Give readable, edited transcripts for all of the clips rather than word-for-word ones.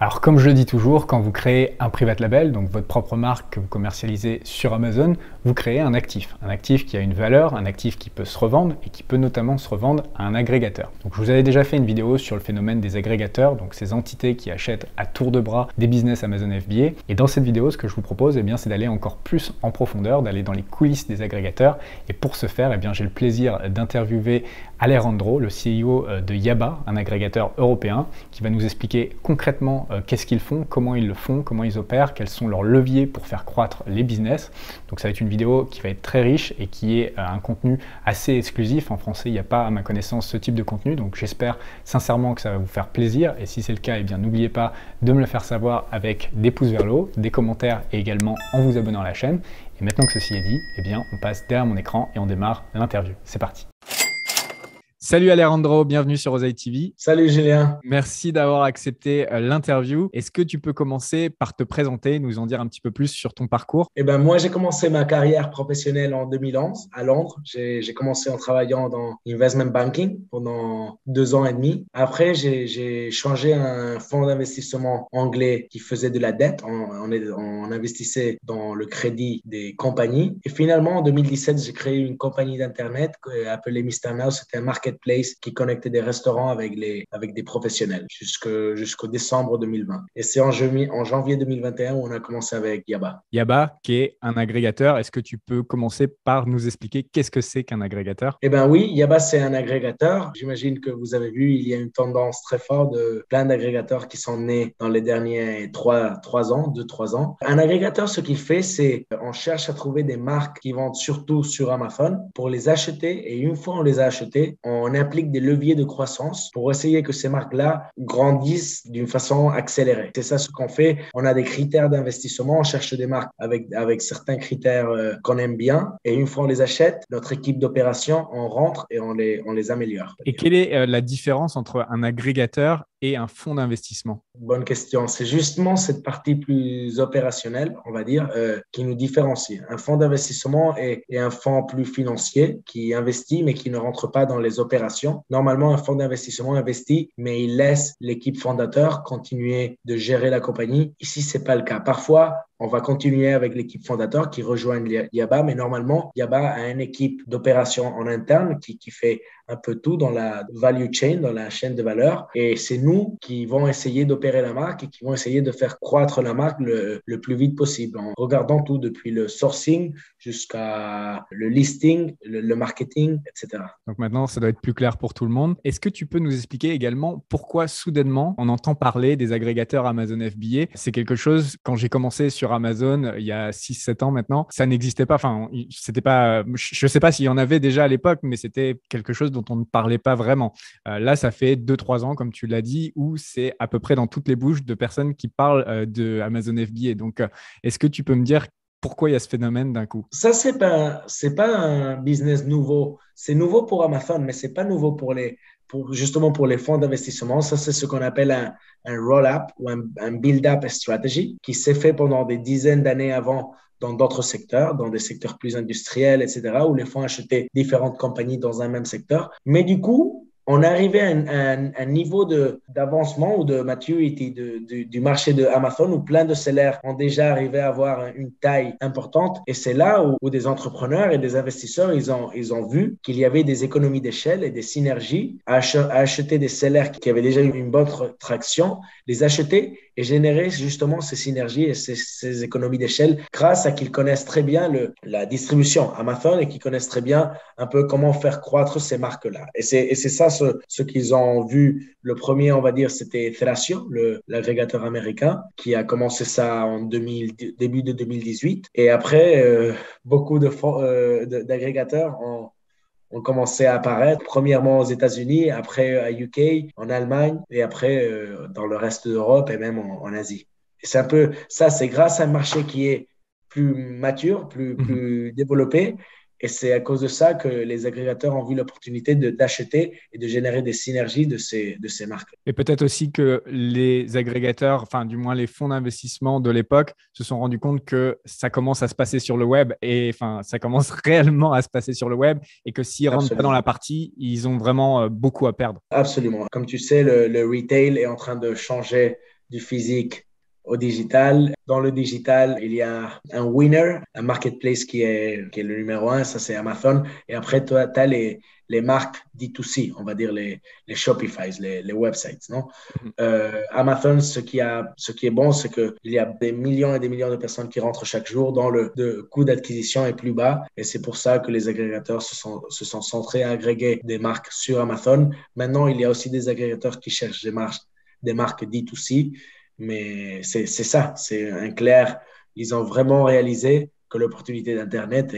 Alors comme je le dis toujours, quand vous créez un private label, donc votre propre marque que vous commercialisez sur Amazon, vous créez un actif qui a une valeur, un actif qui peut se revendre et qui peut notamment se revendre à un agrégateur. Donc je vous avais déjà fait une vidéo sur le phénomène des agrégateurs, donc ces entités qui achètent à tour de bras des business Amazon FBA. Et dans cette vidéo, ce que je vous propose, c'est d'aller encore plus en profondeur, d'aller dans les coulisses des agrégateurs. Et pour ce faire, j'ai le plaisir d'interviewer Alejandro, le CEO de Yaba, un agrégateur européen, qui va nous expliquer concrètement qu'est-ce qu'ils font, comment ils le font, comment ils opèrent, quels sont leurs leviers pour faire croître les business. Donc ça va être une vidéo qui va être très riche et qui est un contenu assez exclusif. En français, il n'y a pas à ma connaissance ce type de contenu, donc j'espère sincèrement que ça va vous faire plaisir. Et si c'est le cas, n'oubliez pas de me le faire savoir avec des pouces vers le haut, des commentaires et également en vous abonnant à la chaîne. Et maintenant que ceci est dit, on passe derrière mon écran et on démarre l'interview. C'est parti. Salut Alejandro, bienvenue sur Oseille TV. Salut Julien. Merci d'avoir accepté l'interview. Est-ce que tu peux commencer par te présenter, nous en dire un petit peu plus sur ton parcours? Moi, j'ai commencé ma carrière professionnelle en 2011 à Londres. J'ai commencé en travaillant dans l'investment banking pendant 2 ans et demi. Après, j'ai changé un fonds d'investissement anglais qui faisait de la dette. On investissait dans le crédit des compagnies. Et finalement, en 2017, j'ai créé une compagnie d'Internet appelée Mr. Now. C'était un marketplace qui connectait des restaurants avec des professionnels jusqu'au décembre 2020. Et c'est en janvier 2021 où on a commencé avec Yaba. Yaba, qui est un agrégateur. Est-ce que tu peux commencer par nous expliquer qu'est-ce que c'est qu'un agrégateur? Oui, Yaba, c'est un agrégateur. J'imagine que vous avez vu, il y a une tendance très forte de plein d'agrégateurs qui sont nés dans les derniers 3 ans, 2-3 ans. Un agrégateur, ce qu'il fait, c'est on cherche à trouver des marques qui vendent surtout sur Amazon pour les acheter. Et une fois on les a achetées, on implique des leviers de croissance pour essayer que ces marques-là grandissent d'une façon accélérée. C'est ça ce qu'on fait. On a des critères d'investissement. On cherche des marques avec certains critères qu'on aime bien. Et une fois on les achète, notre équipe d'opération, on rentre et on les améliore. Et quelle est la différence entre un agrégateur et un fonds d'investissement? Bonne question. C'est justement cette partie plus opérationnelle, on va dire, qui nous différencie. Un fonds d'investissement est un fonds plus financier qui investit mais qui ne rentre pas dans les opérations. Normalement, un fonds d'investissement investit, mais il laisse l'équipe fondateur continuer de gérer la compagnie. Ici, c'est pas le cas. Parfois, on va continuer avec l'équipe fondateur qui rejoint Yaba, mais normalement, Yaba a une équipe d'opération en interne qui fait un peu tout dans la value chain, dans la chaîne de valeur. Et c'est nous qui vont essayer d'opérer la marque et qui vont essayer de faire croître la marque le plus vite possible en regardant tout depuis le sourcing jusqu'à le listing, le marketing, etc. Donc maintenant, ça doit être plus clair pour tout le monde. Est-ce que tu peux nous expliquer également pourquoi soudainement on entend parler des agrégateurs Amazon FBA? C'est quelque chose, quand j'ai commencé sur Amazon il y a 6-7 ans maintenant, ça n'existait pas. Enfin, c'était pas, je ne sais pas s'il y en avait déjà à l'époque, mais c'était quelque chose dont on ne parlait pas vraiment. Là, ça fait 2-3 ans, comme tu l'as dit, où c'est à peu près dans toutes les bouches de personnes qui parlent de Amazon FBA. Donc, est-ce que tu peux me dire pourquoi il y a ce phénomène d'un coup? Ça, c'est pas un business nouveau. C'est nouveau pour Amazon, mais c'est pas nouveau justement pour les fonds d'investissement. Ça, c'est ce qu'on appelle un roll-up ou un build-up strategy qui s'est fait pendant des dizaines d'années avant dans d'autres secteurs, dans des secteurs plus industriels, etc., où les fonds achetaient différentes compagnies dans un même secteur. Mais du coup, on est arrivé à un niveau d'avancement ou de maturity du marché de Amazon où plein de sellers ont déjà arrivé à avoir une taille importante. Et c'est là où des entrepreneurs et des investisseurs, ils ont vu qu'il y avait des économies d'échelle et des synergies à acheter des sellers qui avaient déjà une bonne traction, les acheter et générer justement ces synergies et ces économies d'échelle grâce à qu'ils connaissent très bien la distribution Amazon et qu'ils connaissent très bien un peu comment faire croître ces marques-là. Et c'est ça ce qu'ils ont vu. Le premier, on va dire, c'était Thrasio, l'agrégateur américain, qui a commencé ça en début de 2018. Et après, beaucoup d'agrégateurs ont commencé à apparaître, premièrement aux États-Unis, après à UK, en Allemagne, et après dans le reste de l'Europe et même en Asie. Et c'est un peu ça, c'est grâce à un marché qui est plus mature, plus développé. Et c'est à cause de ça que les agrégateurs ont vu l'opportunité d'acheter et de générer des synergies de ces marques. Et peut-être aussi que les agrégateurs, enfin du moins les fonds d'investissement de l'époque, se sont rendus compte que ça commence à se passer sur le web et enfin ça commence réellement à se passer sur le web et que s'ils ne rentrent pas dans la partie, ils ont vraiment beaucoup à perdre. Absolument. Comme tu sais, le retail est en train de changer du physique au digital. Dans le digital, il y a un winner, un marketplace qui est le numéro un, ça c'est Amazon. Et après, tu as les marques D2C, on va dire les Shopify, les websites, non? Amazon, ce qui est bon, c'est qu'il y a des millions et des millions de personnes qui rentrent chaque jour dont le coût d'acquisition est plus bas. Et c'est pour ça que les agrégateurs se sont centrés à agréger des marques sur Amazon. Maintenant, il y a aussi des agrégateurs qui cherchent des marques D2C. Mais c'est ça, c'est un clair. Ils ont vraiment réalisé que l'opportunité d'Internet,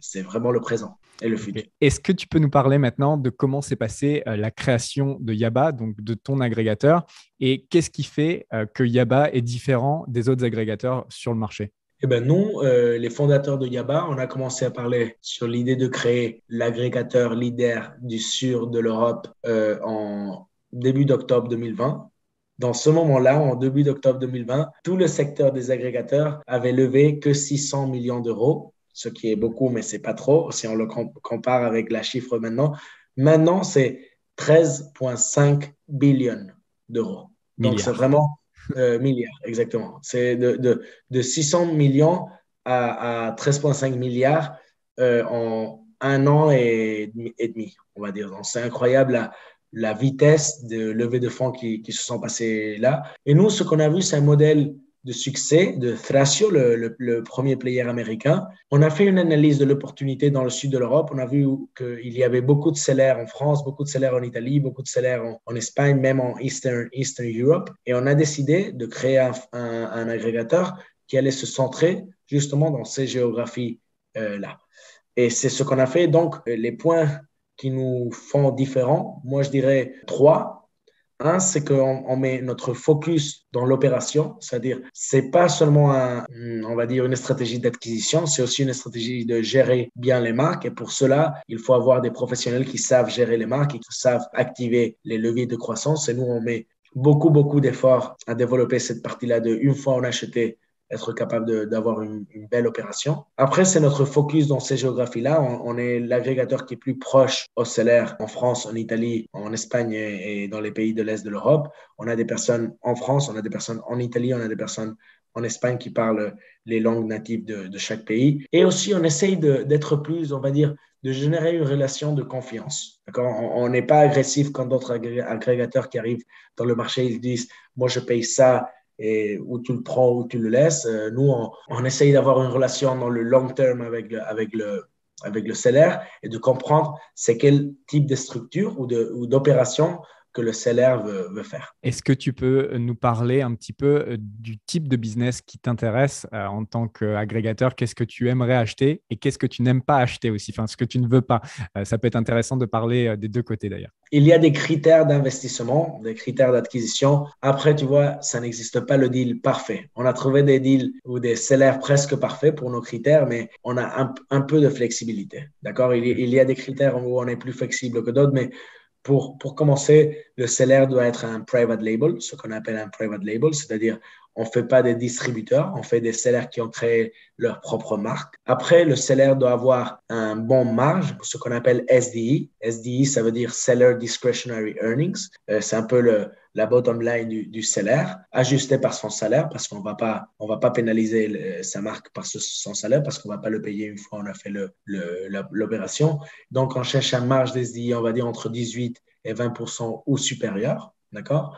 c'est vraiment le présent et le futur. Okay. Est-ce que tu peux nous parler maintenant de comment s'est passée la création de Yaba, donc de ton agrégateur, et qu'est-ce qui fait que Yaba est différent des autres agrégateurs sur le marché? Eh ben nous, les fondateurs de Yaba, on a commencé à parler sur l'idée de créer l'agrégateur leader du sud de l'Europe en début d'octobre 2020. Dans ce moment-là, en début d'octobre 2020, tout le secteur des agrégateurs avait levé que 600 millions d'euros, ce qui est beaucoup, mais c'est pas trop si on le compare avec la chiffre maintenant. Maintenant, c'est 13,5 billions d'euros. Donc, c'est vraiment milliards, exactement. C'est de 600 millions à 13,5 milliards en un an et demi, on va dire. Donc, c'est incroyable la vitesse de levée de fonds qui se sont passées là. Et nous, ce qu'on a vu, c'est un modèle de succès de Thrasio, le premier player américain. On a fait une analyse de l'opportunité dans le sud de l'Europe. On a vu qu'il y avait beaucoup de salaires en France, beaucoup de salaires en Italie, beaucoup de salaires en Espagne, même en Eastern Europe. Et on a décidé de créer un agrégateur qui allait se centrer justement dans ces géographies-là. Et c'est ce qu'on a fait. Donc, les points qui nous font différents, moi je dirais trois. Un, c'est qu'on met notre focus dans l'opération, c'est-à-dire c'est pas seulement on va dire une stratégie d'acquisition, c'est aussi une stratégie de gérer bien les marques. Et pour cela, il faut avoir des professionnels qui savent gérer les marques et qui savent activer les leviers de croissance. Et nous, on met beaucoup d'efforts à développer cette partie-là de une fois on a acheté, être capable d'avoir une belle opération. Après, c'est notre focus dans ces géographies-là. On est l'agrégateur qui est plus proche aux salaires en France, en Italie, en Espagne et dans les pays de l'Est de l'Europe. On a des personnes en France, on a des personnes en Italie, on a des personnes en Espagne qui parlent les langues natives de chaque pays. Et aussi, on essaye d'être plus, on va dire, de générer une relation de confiance. D'accord? On n'est pas agressif quand d'autres agrégateurs qui arrivent dans le marché, ils disent, moi, je paye ça, et où tu le prends ou tu le laisses. Nous, on essaye d'avoir une relation dans le long terme avec le seller et de comprendre c'est quel type de structure ou d'opération que le seller veut faire. Est-ce que tu peux nous parler un petit peu du type de business qui t'intéresse en tant qu'agrégateur? Qu'est-ce que tu aimerais acheter et qu'est-ce que tu n'aimes pas acheter aussi, enfin, ce que tu ne veux pas? Ça peut être intéressant de parler des deux côtés d'ailleurs. Il y a des critères d'investissement, des critères d'acquisition. Après, tu vois, ça n'existe pas le deal parfait. On a trouvé des deals ou des salaires presque parfaits pour nos critères, mais on a un peu de flexibilité. D'accord? Il y a des critères où on est plus flexible que d'autres, mais pour commencer, le salaire doit être un private label, ce qu'on appelle un private label, c'est-à-dire on ne fait pas des distributeurs, on fait des sellers qui ont créé leur propre marque. Après, le seller doit avoir un bon marge, ce qu'on appelle SDE. SDE, ça veut dire Seller Discretionary Earnings. C'est un peu la bottom line du seller, ajusté par son salaire, parce qu'on va pas pénaliser sa marque par son salaire, parce qu'on ne va pas le payer une fois on a fait l'opération. Donc, on cherche un marge d'SDE, on va dire entre 18 et 20% ou supérieur. D'accord?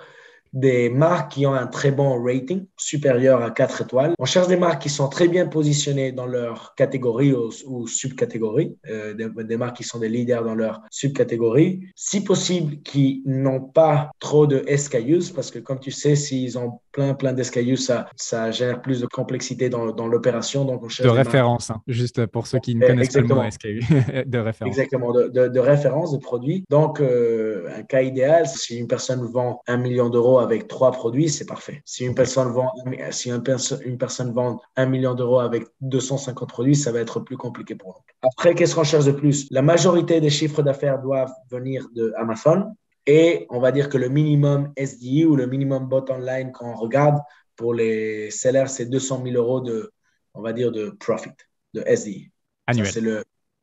Des marques qui ont un très bon rating, supérieur à 4 étoiles. On cherche des marques qui sont très bien positionnées dans leur catégorie ou subcatégorie, des marques qui sont des leaders dans leur subcatégorie. Si possible, qui n'ont pas trop de SKUs, parce que comme tu sais, s'ils ont plein d'SKUs, ça génère plus de complexité dans l'opération. Donc, on cherche De des référence, hein, juste pour ceux qui ne connaissent pas le mot SKU, de référence. Exactement, de référence de produits. Donc, un cas idéal, si une personne vend 1 million d'euros avec 3 produits, c'est parfait. Si une personne vend 1 million d'euros avec 250 produits, ça va être plus compliqué pour nous. Après, qu'est-ce qu'on cherche de plus? La majorité des chiffres d'affaires doivent venir de Amazon et on va dire que le minimum SDE ou le minimum bottom line qu'on regarde pour les sellers, c'est 200 000 euros on va dire, de profit, de SDE. Annuel. Ça, c'est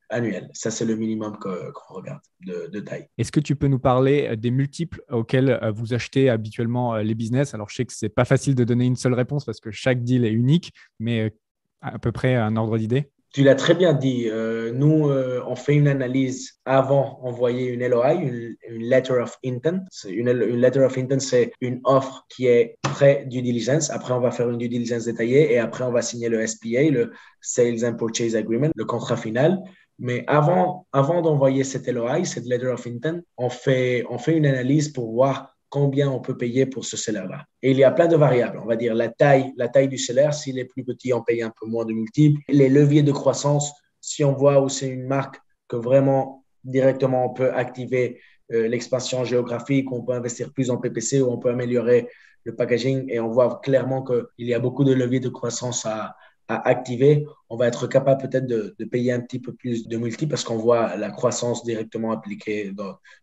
annuels. Ça, c'est le minimum qu'on regarde de taille. Est-ce que tu peux nous parler des multiples auxquels vous achetez habituellement les business? Alors, je sais que ce n'est pas facile de donner une seule réponse parce que chaque deal est unique, mais à peu près un ordre d'idée. Tu l'as très bien dit. Nous, on fait une analyse avant d'envoyer une LOI, une Letter of Intent. Une Letter of Intent, c'est une offre qui est pré-due diligence. Après, on va faire une due diligence détaillée et après, on va signer le SPA, le Sales and Purchase Agreement, le contrat final. Mais avant d'envoyer cette LOI, cette Letter of Intent, on fait une analyse pour voir combien on peut payer pour ce salaire-là. Et il y a plein de variables. On va dire la taille du salaire. S'il est plus petit, on paye un peu moins de multiples. Les leviers de croissance, si on voit où c'est une marque que vraiment directement on peut activer l'expansion géographique, on peut investir plus en PPC ou on peut améliorer le packaging et on voit clairement qu'il y a beaucoup de leviers de croissance à activer, on va être capable peut-être de payer un petit peu plus de multi parce qu'on voit la croissance directement appliquée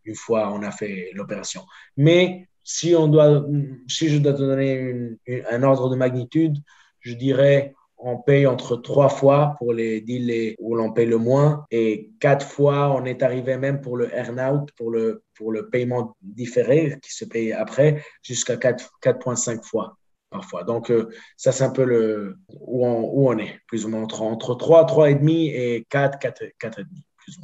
une fois on a fait l'opération. Mais si je dois te donner un ordre de magnitude, je dirais on paye entre 3 fois pour les deals où l'on paye le moins et 4 fois on est arrivé même pour le earn-out, pour le paiement différé qui se paye après, jusqu'à 4,5 fois parfois. Donc, ça, c'est un peu où on est, plus ou moins entre 3,5 et 4,5.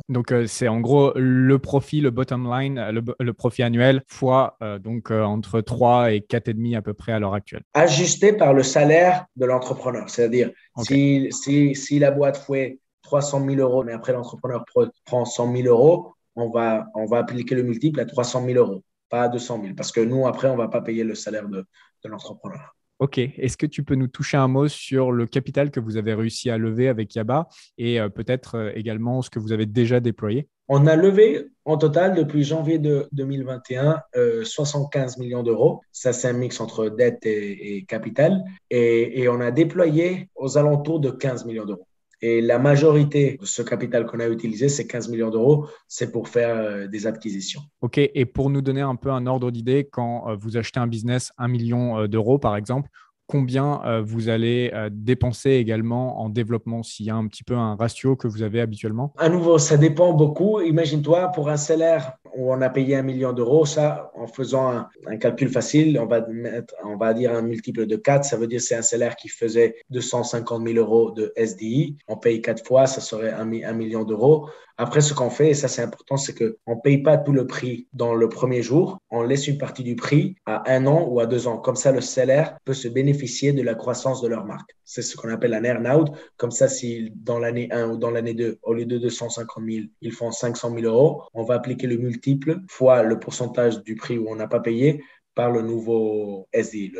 Donc, c'est en gros le profit, le bottom line, le profit annuel fois entre 3 et 4,5 à peu près à l'heure actuelle. Ajusté par le salaire de l'entrepreneur. C'est-à-dire, okay. si la boîte fait 300 000 euros, mais après l'entrepreneur prend 100 000 euros, on va appliquer le multiple à 300 000 euros, pas à 200 000. Parce que nous, après, on ne va pas payer le salaire de l'entrepreneur. Ok. Est-ce que tu peux nous toucher un mot sur le capital que vous avez réussi à lever avec Yaba et peut-être également ce que vous avez déjà déployé? On a levé en total depuis janvier 2021 75 millions d'euros. Ça, c'est un mix entre dette et capital. Et on a déployé aux alentours de 15 millions d'euros. Et la majorité de ce capital qu'on a utilisé, ces 15 millions d'euros, c'est pour faire des acquisitions. OK. Et pour nous donner un peu un ordre d'idée, quand vous achetez un business 1 million d'euros, par exemple, combien vous allez dépenser également en développement, s'il y a un petit peu un ratio que vous avez habituellement? À nouveau, ça dépend beaucoup. Imagine-toi, pour un salaire où on a payé 1 million d'euros, ça, en faisant un calcul facile, on va dire un multiple de 4, ça veut dire que c'est un salaire qui faisait 250 000 euros de SDI. On paye 4 fois, ça serait 1 million d'euros. Après, ce qu'on fait, et ça c'est important, c'est qu'on ne paye pas tout le prix dans le premier jour. On laisse une partie du prix à 1 an ou à 2 ans. Comme ça, le salaire peut se bénéficier de la croissance de leur marque. C'est ce qu'on appelle un earn-out. Comme ça, si dans l'année 1 ou dans l'année 2, au lieu de 250 000, ils font 500 000 euros, on va appliquer le multiple fois le pourcentage du prix où on n'a pas payé par le nouveau SDI,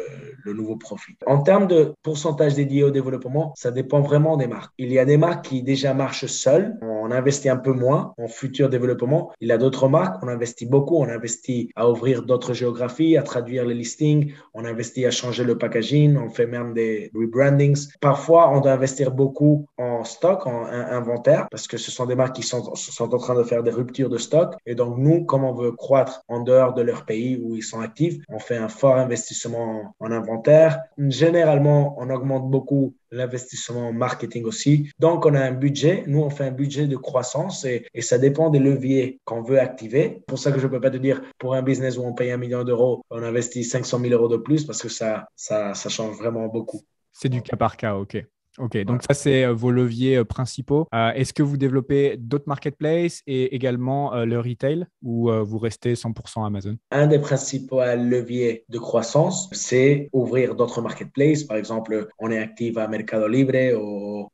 le nouveau profit. En termes de pourcentage dédié au développement, ça dépend vraiment des marques. Il y a des marques qui déjà marchent seules. On investit un peu moins en futur développement. Il y a d'autres marques, on investit beaucoup. On investit à ouvrir d'autres géographies, à traduire les listings. On investit à changer le packaging. On fait même des rebrandings. Parfois, on doit investir beaucoup en stock, en inventaire, parce que ce sont des marques qui sont en train de faire des ruptures de stock. Et donc, nous, comme on veut croître en dehors de leur pays où ils sont actifs, on fait un fort investissement en inventaire. Généralement, on augmente beaucoup l'investissement en marketing aussi. Donc, on a un budget. Nous, on fait un budget de croissance et ça dépend des leviers qu'on veut activer. C'est pour ça que je ne peux pas te dire, pour un business où on paye 1 million d'euros, on investit 500 000 euros de plus parce que ça change vraiment beaucoup. C'est du cas par cas, OK. OK, donc ça, c'est vos leviers principaux. Est-ce que vous développez d'autres marketplaces et également le retail ou vous restez 100% Amazon? Un des principaux leviers de croissance, c'est ouvrir d'autres marketplaces. Par exemple, on est actif à Mercado Libre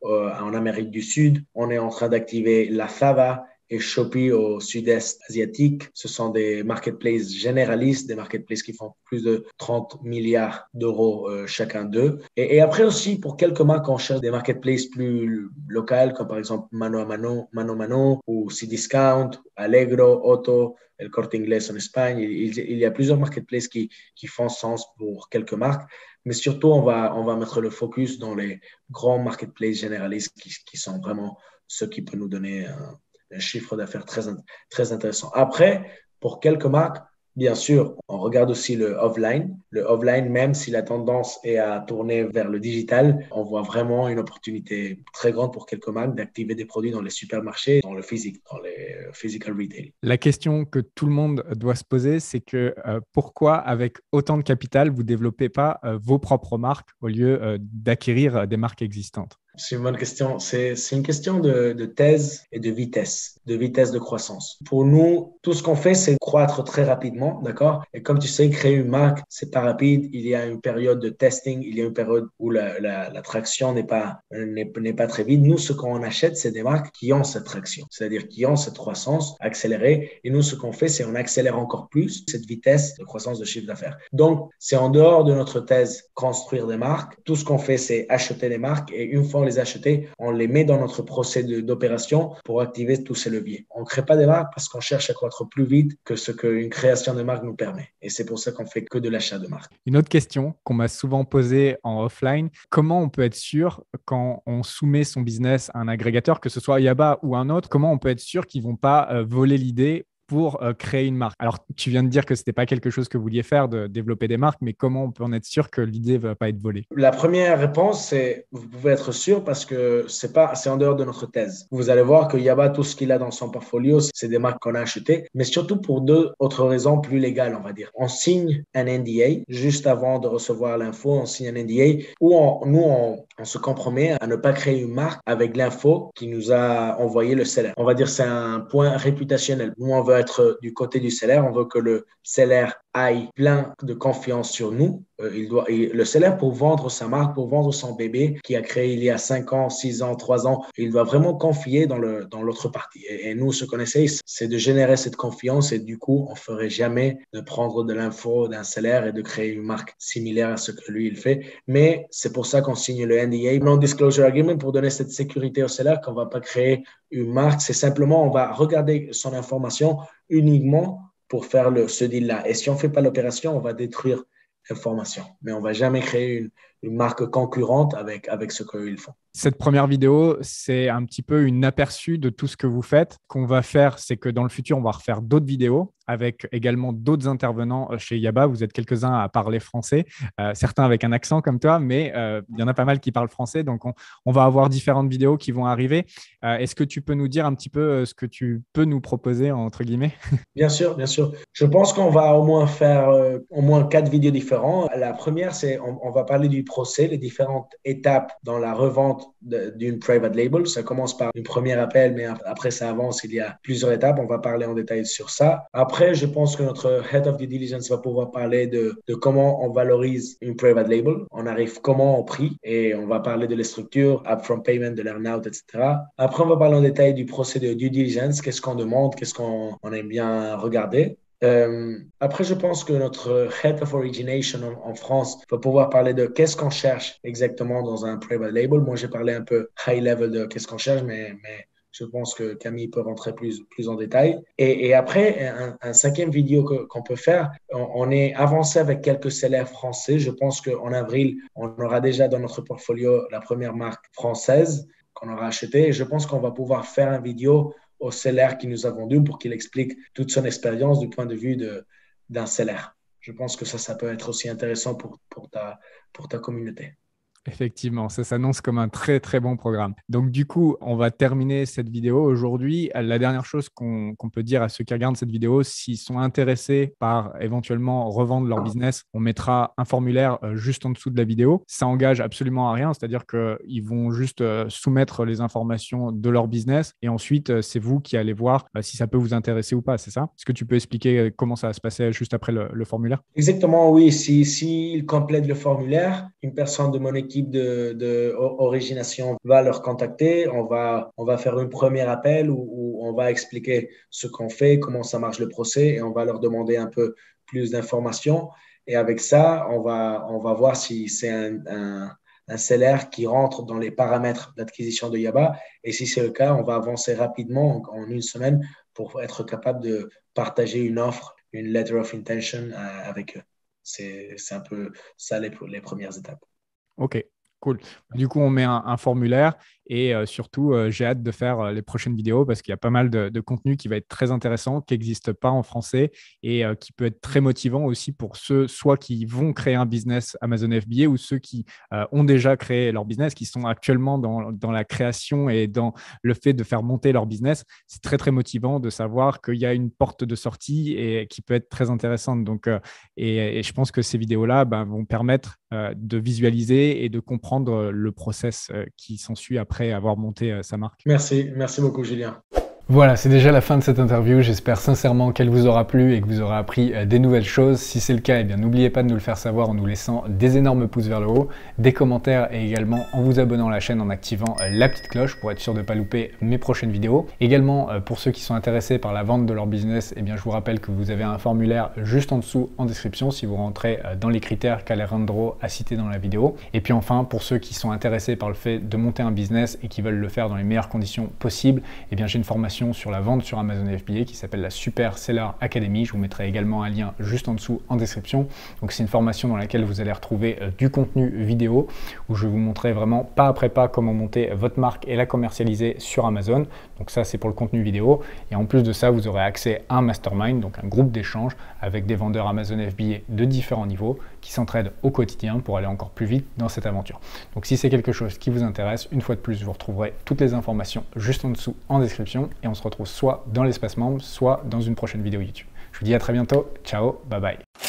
en Amérique du Sud. On est en train d'activer la Fava et Shopee au sud-est asiatique. Ce sont des marketplaces généralistes, des marketplaces qui font plus de 30 milliards d'euros chacun d'eux. Et après aussi, pour quelques marques, on cherche des marketplaces plus locales, comme par exemple Mano a Mano, Mano Mano ou Cdiscount, Allegro, Otto, El Corte Inglés en Espagne. Il y a plusieurs marketplaces qui font sens pour quelques marques. Mais surtout, on va mettre le focus dans les grands marketplaces généralistes qui sont vraiment ceux qui peuvent nous donner un chiffre d'affaires très intéressant. Après, pour quelques marques, Bien sûr, on regarde aussi le offline. Le offline, même si la tendance est à tourner vers le digital, on voit vraiment une opportunité très grande pour quelques marques d'activer des produits dans les supermarchés, dans le physique, dans les physical retail. La question que tout le monde doit se poser, c'est que pourquoi, avec autant de capital, vous ne développez pas vos propres marques au lieu d'acquérir des marques existantes? C'est une bonne question. C'est une question de thèse et de vitesse de croissance. Pour nous, tout ce qu'on fait, c'est croître très rapidement, d'accord? Et comme tu sais, créer une marque, c'est pas rapide. Il y a une période de testing, il y a une période où la traction n'est pas très vite. Nous, ce qu'on achète, c'est des marques qui ont cette traction, c'est-à-dire qui ont cette croissance accélérée. Et nous, ce qu'on fait, c'est on accélère encore plus cette vitesse de croissance de chiffre d'affaires. Donc, c'est en dehors de notre thèse construire des marques. Tout ce qu'on fait, c'est acheter des marques et une fois les acheter, on les met dans notre procès d'opération pour activer tous ces leviers. On ne crée pas des marques parce qu'on cherche à croître plus vite que ce qu'une création de marque nous permet. Et c'est pour ça qu'on fait que de l'achat de marque. Une autre question qu'on m'a souvent posée en offline, comment on peut être sûr quand on soumet son business à un agrégateur, que ce soit Yaba ou un autre, comment on peut être sûr qu'ils ne vont pas voler l'idée pour créer une marque? Alors, tu viens de dire que ce n'était pas quelque chose que vous vouliez faire, de développer des marques, mais comment on peut en être sûr que l'idée ne va pas être volée? La première réponse, c'est vous pouvez être sûr parce que c'est en dehors de notre thèse. Vous allez voir que Yaba, tout ce qu'il a dans son portfolio, c'est des marques qu'on a achetées, mais surtout pour deux autres raisons plus légales, on va dire. On signe un NDA juste avant de recevoir l'info, on signe un NDA où on se compromet à ne pas créer une marque avec l'info qui nous a envoyé le seller. On va dire c'est un point réputationnel. Nous, on veut être du côté du seller, on veut que le seller aille plein de confiance sur nous. Le seller, pour vendre sa marque, pour vendre son bébé qui a créé il y a 5 ans, 6 ans, 3 ans, il doit vraiment confier dans l'autre partie. Et nous, ce qu'on essaye, c'est de générer cette confiance et du coup, on ne ferait jamais de prendre de l'info d'un seller et de créer une marque similaire à ce que lui, il fait. Mais c'est pour ça qu'on signe le NDA, Non-Disclosure Agreement, pour donner cette sécurité au seller qu'on ne va pas créer une marque. C'est simplement, on va regarder son information uniquement pour faire ce deal-là. Et si on ne fait pas l'opération, on va détruire l'information. Mais on ne va jamais créer une marque concurrente avec ce qu'ils font. Cette première vidéo, c'est un petit peu une aperçu de tout ce que vous faites. Ce qu'on va faire, c'est que dans le futur, on va refaire d'autres vidéos avec également d'autres intervenants chez Yaba. Vous êtes quelques-uns à parler français, certains avec un accent comme toi, mais il y en a pas mal qui parlent français. Donc, on va avoir différentes vidéos qui vont arriver. Est-ce que tu peux nous dire un petit peu ce que tu peux nous proposer, entre guillemets? Bien sûr, bien sûr. Je pense qu'on va au moins faire au moins 4 vidéos différentes. La première, c'est on va parler du procès, les différentes étapes dans la revente d'une private label. Ça commence par une première appel, mais après ça avance, il y a plusieurs étapes. On va parler en détail sur ça. Après, je pense que notre Head of Due Diligence va pouvoir parler de comment on valorise une private label. On arrive comment au prix et on va parler de les structures, upfront payment, de l'earn-out, etc. Après, on va parler en détail du procès de due diligence. Qu'est-ce qu'on demande, qu'est-ce qu'on aime bien regarder. Après, je pense que notre Head of Origination en France va pouvoir parler de qu'est-ce qu'on cherche exactement dans un private label. Moi, j'ai parlé un peu high level de qu'est-ce qu'on cherche, mais je pense que Camille peut rentrer plus en détail. Et après, un cinquième vidéo qu'on peut faire, on est avancé avec quelques sellers français. Je pense qu'en avril, on aura déjà dans notre portfolio la première marque française qu'on aura achetée. Et je pense qu'on va pouvoir faire une vidéo au seller qui nous a vendu pour qu'il explique toute son expérience du point de vue d'un seller. Je pense que ça peut être aussi intéressant pour ta communauté. Effectivement, ça s'annonce comme un très, très bon programme. Donc, du coup, on va terminer cette vidéo aujourd'hui. La dernière chose qu'on peut dire à ceux qui regardent cette vidéo, s'ils sont intéressés par éventuellement revendre leur business, on mettra un formulaire juste en dessous de la vidéo. Ça engage absolument à rien, c'est-à-dire qu'ils vont juste soumettre les informations de leur business et ensuite, c'est vous qui allez voir si ça peut vous intéresser ou pas, c'est ça? Est-ce que tu peux expliquer comment ça va se passer juste après le formulaire? Exactement, oui. S'ils complètent le formulaire, une personne de mon équipe de origination va leur contacter. On va faire un premier appel où on va expliquer ce qu'on fait, comment ça marche le procès et on va leur demander un peu plus d'informations. Et avec ça, on va voir si c'est un seller qui rentre dans les paramètres d'adquisition de Yaba. Et si c'est le cas, on va avancer rapidement en une semaine pour être capable de partager une offre, une letter of intention avec eux. C'est un peu ça les premières étapes. Ok, cool. Du coup, on met un formulaire Et surtout, j'ai hâte de faire les prochaines vidéos parce qu'il y a pas mal de contenu qui va être très intéressant, qui n'existe pas en français et qui peut être très motivant aussi pour ceux soit qui vont créer un business Amazon FBA ou ceux qui ont déjà créé leur business, qui sont actuellement dans la création et dans le fait de faire monter leur business. C'est très, très motivant de savoir qu'il y a une porte de sortie et qui peut être très intéressante. Donc, et je pense que ces vidéos-là vont permettre de visualiser et de comprendre le process qui s'ensuit après avoir monté sa marque. Merci beaucoup, Julien. Voilà, c'est déjà la fin de cette interview. J'espère sincèrement qu'elle vous aura plu et que vous aurez appris des nouvelles choses. Si c'est le cas, eh bien n'oubliez pas de nous le faire savoir en nous laissant des énormes pouces vers le haut, des commentaires et également en vous abonnant à la chaîne en activant la petite cloche pour être sûr de ne pas louper mes prochaines vidéos. Également, pour ceux qui sont intéressés par la vente de leur business, eh bien je vous rappelle que vous avez un formulaire juste en dessous en description si vous rentrez dans les critères qu'Alejandro a cités dans la vidéo. Et puis enfin, pour ceux qui sont intéressés par le fait de monter un business et qui veulent le faire dans les meilleures conditions possibles, eh bien j'ai une formation sur la vente sur Amazon FBA qui s'appelle la Super Seller Academy. Je vous mettrai également un lien juste en dessous en description. Donc c'est une formation dans laquelle vous allez retrouver du contenu vidéo où je vais vous montrer vraiment pas après pas comment monter votre marque et la commercialiser sur Amazon. Donc ça c'est pour le contenu vidéo et en plus de ça vous aurez accès à un mastermind, donc un groupe d'échange avec des vendeurs Amazon FBA de différents niveaux qui s'entraident au quotidien pour aller encore plus vite dans cette aventure. Donc si c'est quelque chose qui vous intéresse, une fois de plus vous retrouverez toutes les informations juste en dessous en description et on se retrouve soit dans l'espace membre, soit dans une prochaine vidéo YouTube. Je vous dis à très bientôt, ciao, bye bye.